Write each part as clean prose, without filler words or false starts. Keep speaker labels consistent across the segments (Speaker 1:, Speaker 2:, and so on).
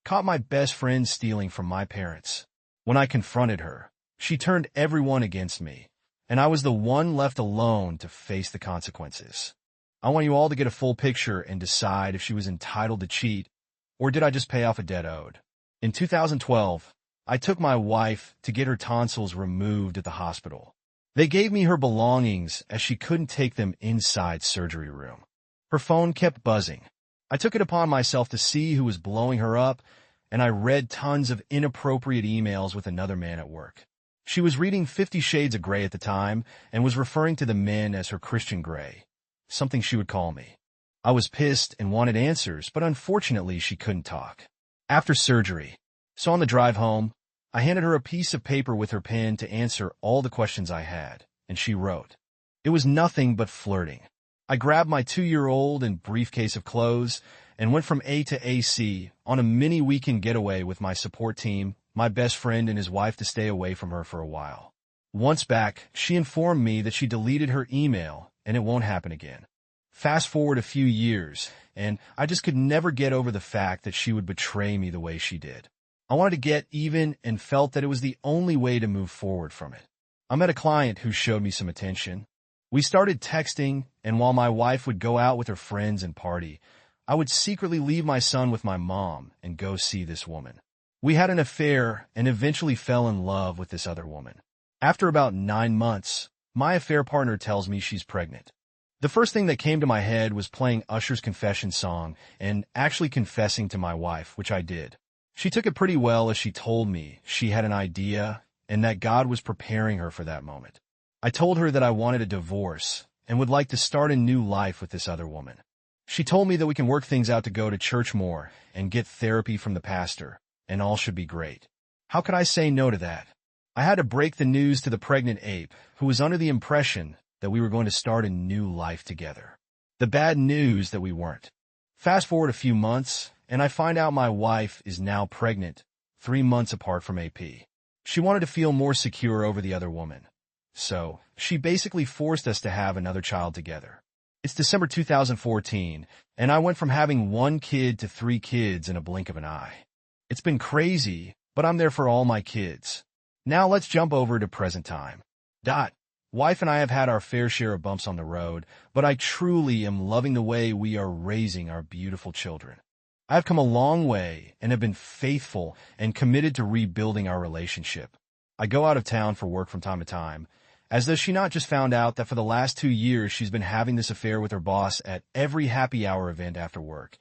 Speaker 1: caught my best friend stealing from my parents. When I confronted her, she turned everyone against me, and I was the one left alone to face the consequences. I want you all to get a full picture and decide if she was entitled to cheat, or did I just pay off a debt owed? In 2012, I took my wife to get her tonsils removed at the hospital. They gave me her belongings as she couldn't take them inside surgery room. Her phone kept buzzing. I took it upon myself to see who was blowing her up, and I read tons of inappropriate emails with another man at work. She was reading 50 Shades of Grey at the time and was referring to the men as her Christian Grey, something she would call me. I was pissed and wanted answers, but unfortunately she couldn't talk. After surgery, so on the drive home, I handed her a piece of paper with her pen to answer all the questions I had, and she wrote. It was nothing but flirting. I grabbed my 2-year-old and briefcase of clothes and went from A to AC on a mini weekend getaway with my support team, my best friend and his wife to stay away from her for a while. Once back, she informed me that she deleted her email and it won't happen again. Fast forward a few years, and I just could never get over the fact that she would betray me the way she did. I wanted to get even and felt that it was the only way to move forward from it. I met a client who showed me some attention. We started texting, and while my wife would go out with her friends and party, I would secretly leave my son with my mom and go see this woman. We had an affair and eventually fell in love with this other woman. After about 9 months, my affair partner tells me she's pregnant. The first thing that came to my head was playing Usher's confession song and actually confessing to my wife, which I did. She took it pretty well as she told me she had an idea and that God was preparing her for that moment. I told her that I wanted a divorce and would like to start a new life with this other woman. She told me that we can work things out to go to church more and get therapy from the pastor, and all should be great. How could I say no to that? I had to break the news to the pregnant ape, who was under the impression that we were going to start a new life together. The bad news that we weren't. Fast forward a few months, and I find out my wife is now pregnant, 3 months apart from AP. She wanted to feel more secure over the other woman. So, she basically forced us to have another child together. It's December 2014, and I went from having 1 kid to 3 kids in a blink of an eye. It's been crazy, but I'm there for all my kids. Now let's jump over to present time. Wife and I have had our fair share of bumps on the road, but I truly am loving the way we are raising our beautiful children. I've come a long way and have been faithful and committed to rebuilding our relationship. I go out of town for work from time to time, as though she not just found out that for the last 2 years she's been having this affair with her boss at every happy hour event after work,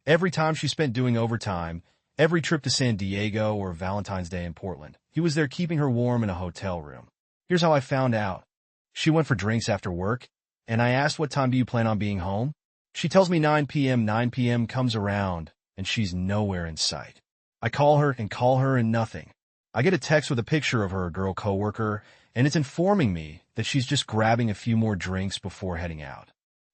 Speaker 1: every time she spent doing overtime, every trip to San Diego or Valentine's Day in Portland. He was there keeping her warm in a hotel room. Here's how I found out. She went for drinks after work, and I asked, what time do you plan on being home? She tells me 9 p.m. 9 p.m. comes around, and she's nowhere in sight. I call her and nothing. I get a text with a picture of her girl coworker, and it's informing me that she's just grabbing a few more drinks before heading out.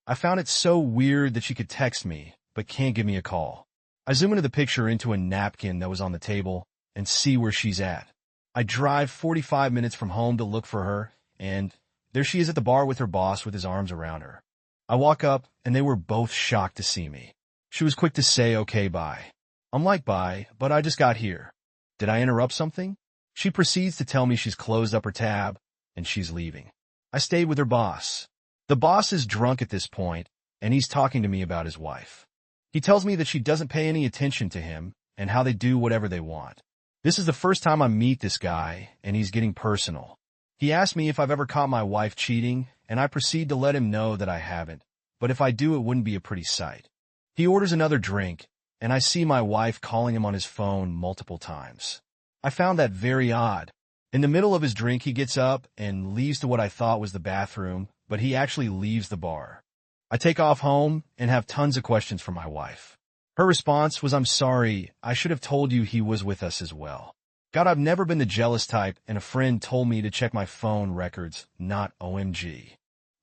Speaker 1: I found it so weird that she could text me, but can't give me a call. I zoom into the picture into a napkin that was on the table and see where she's at. I drive 45 minutes from home to look for her, and there she is at the bar with her boss with his arms around her. I walk up, and they were both shocked to see me. She was quick to say, okay, bye. I'm like, bye, but I just got here. Did I interrupt something? She proceeds to tell me she's closed up her tab, and she's leaving. I stayed with her boss. The boss is drunk at this point, and he's talking to me about his wife. He tells me that she doesn't pay any attention to him and how they do whatever they want. This is the first time I meet this guy, and he's getting personal. He asked me if I've ever caught my wife cheating, and I proceed to let him know that I haven't, but if I do, it wouldn't be a pretty sight. He orders another drink, and I see my wife calling him on his phone multiple times. I found that very odd. In the middle of his drink, he gets up and leaves to what I thought was the bathroom, but he actually leaves the bar. I take off home and have tons of questions for my wife. Her response was, I'm sorry, I should have told you he was with us as well. God, I've never been the jealous type, and a friend told me to check my phone records, not OMG.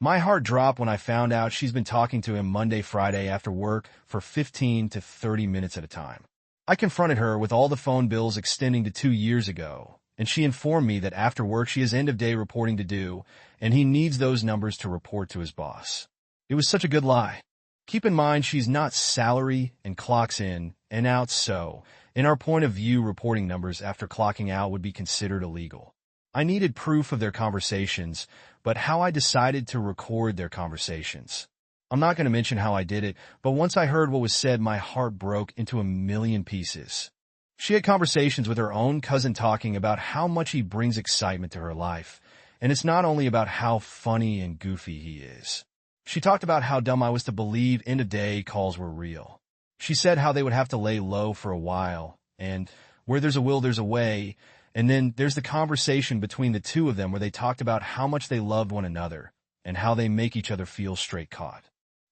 Speaker 1: My heart dropped when I found out she's been talking to him Monday, Friday after work for 15 to 30 minutes at a time. I confronted her with all the phone bills extending to 2 years ago, and she informed me that after work she has end-of-day reporting to do, and he needs those numbers to report to his boss. It was such a good lie. Keep in mind she's not salary and clocks in and out, so In our point of view, reporting numbers after clocking out would be considered illegal. I needed proof of their conversations, but how I decided to record their conversations. I'm not going to mention how I did it, but once I heard what was said, my heart broke into a million pieces. She had conversations with her own cousin talking about how much he brings excitement to her life, and it's not only about how funny and goofy he is. She talked about how dumb I was to believe end-of-day calls were real. She said how they would have to lay low for a while, and where there's a will, there's a way, and then there's the conversation between the two of them where they talked about how much they loved one another and how they make each other feel straight caught.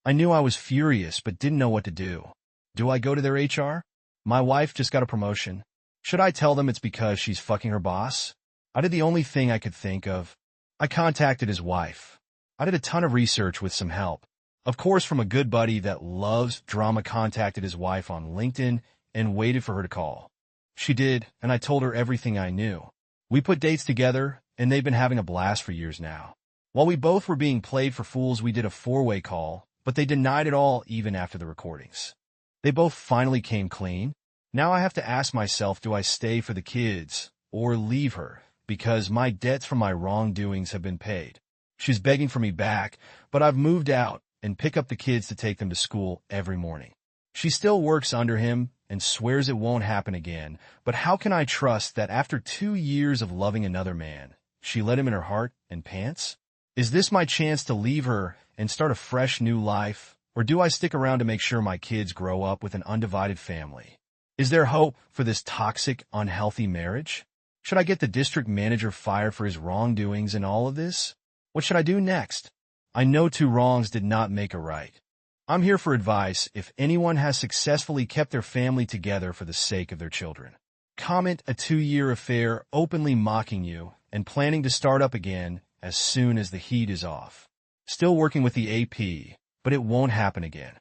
Speaker 1: I knew I was furious but didn't know what to do. Do I go to their HR? My wife just got a promotion. Should I tell them it's because she's fucking her boss? I did the only thing I could think of. I contacted his wife. I did a ton of research with some help. Of course, from a good buddy that loves drama, contacted his wife on LinkedIn and waited for her to call. She did, and I told her everything I knew. We put dates together, and they've been having a blast for years now. While we both were being played for fools, we did a four-way call, but they denied it all even after the recordings. They both finally came clean. Now I have to ask myself, do I stay for the kids or leave her? Because my debts from my wrongdoings have been paid. She's begging for me back, but I've moved out and pick up the kids to take them to school every morning. She still works under him and swears it won't happen again, but how can I trust that after 2 years of loving another man, she let him in her heart and pants? Is this my chance to leave her and start a fresh new life, or do I stick around to make sure my kids grow up with an undivided family? Is there hope for this toxic, unhealthy marriage? Should I get the district manager fired for his wrongdoings in all of this? What should I do next? I know 2 wrongs did not make a right. I'm here for advice if anyone has successfully kept their family together for the sake of their children. Comment a 2-year affair openly mocking you and planning to start up again as soon as the heat is off. Still working with the AP, but it won't happen again.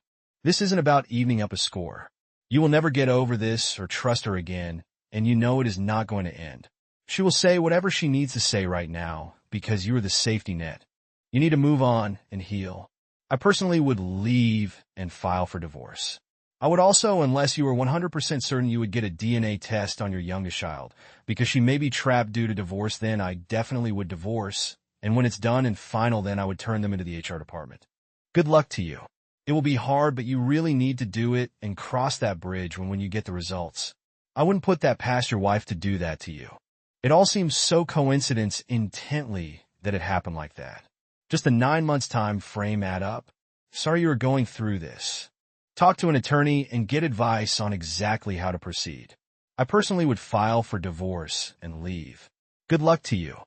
Speaker 1: This isn't about evening up a score. You will never get over this or trust her again, and you know it is not going to end. She will say whatever she needs to say right now because you are the safety net. You need to move on and heal. I personally would leave and file for divorce. I would also, unless you were 100% certain you would get a DNA test on your youngest child, because she may be trapped due to divorce, then I definitely would divorce, and when it's done and final, then I would turn them into the HR department. Good luck to you. It will be hard, but you really need to do it and cross that bridge when you get the results. I wouldn't put that past your wife to do that to you. It all seems so coincidence intently that it happened like that. Just a 9 months time frame add up? Sorry you are going through this. Talk to an attorney and get advice on exactly how to proceed. I personally would file for divorce and leave. Good luck to you.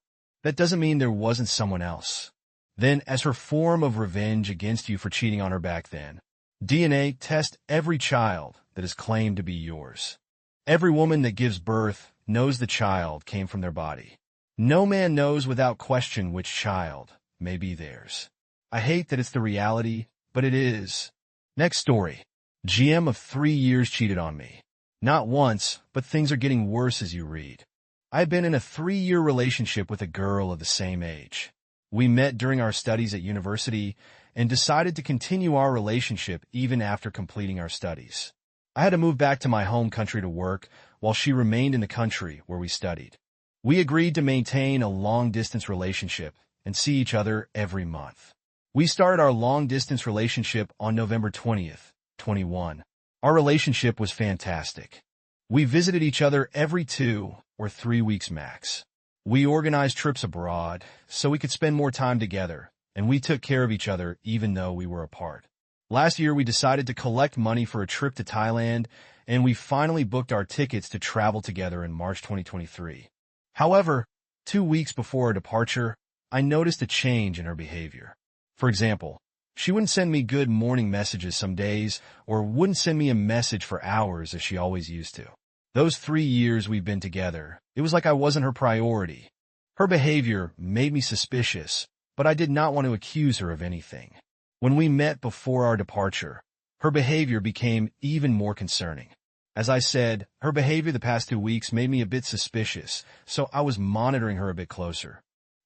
Speaker 1: That doesn't mean there wasn't someone else. Then, as her form of revenge against you for cheating on her back then, DNA test every child that is claimed to be yours. Every woman that gives birth knows the child came from their body. No man knows without question which child may be theirs. I hate that it's the reality, but it is. Next story. GM of 3 years cheated on me. Not once, but things are getting worse as you read. I had been in a 3-year relationship with a girl of the same age. We met during our studies at university and decided to continue our relationship even after completing our studies. I had to move back to my home country to work while she remained in the country where we studied. We agreed to maintain a long-distance relationship and see each other every month. We started our long-distance relationship on November 20th, 21. Our relationship was fantastic. We visited each other every 2 or 3 weeks max. We organized trips abroad so we could spend more time together, and we took care of each other even though we were apart. Last year, we decided to collect money for a trip to Thailand, and we finally booked our tickets to travel together in March 2023. However, 2 weeks before our departure, I noticed a change in her behavior. For example, she wouldn't send me good morning messages some days, or wouldn't send me a message for hours as she always used to. Those 3 years we've been together, it was like I wasn't her priority. Her behavior made me suspicious, but I did not want to accuse her of anything. When we met before our departure, her behavior became even more concerning. As I said, her behavior the past 2 weeks made me a bit suspicious, so I was monitoring her a bit closer.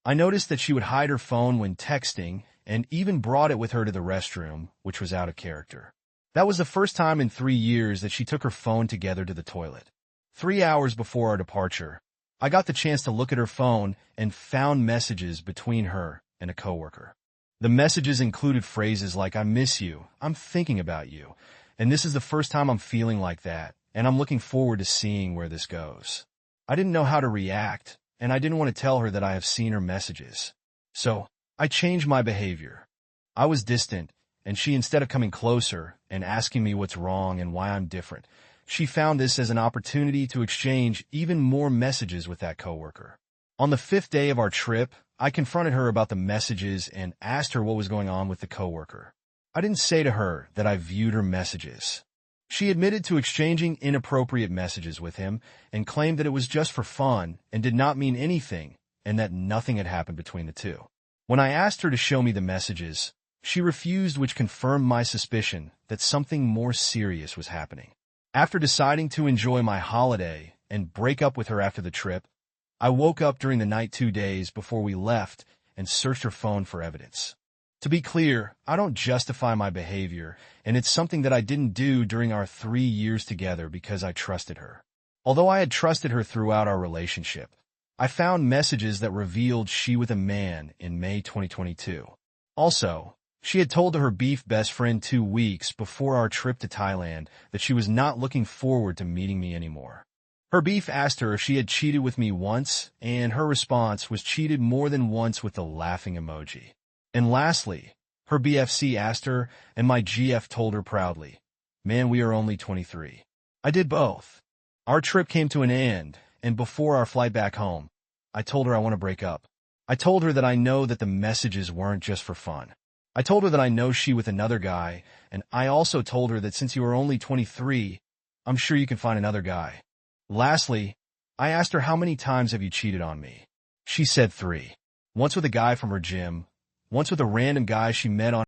Speaker 1: I noticed that she would hide her phone when texting and even brought it with her to the restroom, which was out of character. That was the first time in 3 years that she took her phone together to the toilet. 3 hours before our departure, I got the chance to look at her phone and found messages between her and a coworker. The messages included phrases like, "I miss you," "I'm thinking about you," and "This is the first time I'm feeling like that, and I'm looking forward to seeing where this goes." I didn't know how to react, and I didn't want to tell her that I have seen her messages. So, I changed my behavior. I was distant, and she, instead of coming closer and asking me what's wrong and why I'm different, she found this as an opportunity to exchange even more messages with that coworker. On the 5th day of our trip, I confronted her about the messages and asked her what was going on with the coworker. I didn't say to her that I viewed her messages. She admitted to exchanging inappropriate messages with him and claimed that it was just for fun and did not mean anything and that nothing had happened between the two. When I asked her to show me the messages, she refused, which confirmed my suspicion that something more serious was happening. After deciding to enjoy my holiday and break up with her after the trip, I woke up during the night 2 days before we left and searched her phone for evidence. To be clear, I don't justify my behavior, and it's something that I didn't do during our 3 years together because I trusted her. Although I had trusted her throughout our relationship, I found messages that revealed she was with a man in May 2022. Also, she had told her beef best friend 2 weeks before our trip to Thailand that she was not looking forward to meeting me anymore. Her beef asked her if she had cheated with me once, and her response was cheated more than once with the laughing emoji. And lastly, her BFC asked her, and my GF told her proudly, "Man, we are only 23. I did both. Our trip came to an end, and before our flight back home, I told her I want to break up. I told her that I know that the messages weren't just for fun. I told her that I know she with another guy, and I also told her that since you are only 23, I'm sure you can find another guy. Lastly, I asked her, how many times have you cheated on me? She said 3. Once with a guy from her gym, once with a random guy she met on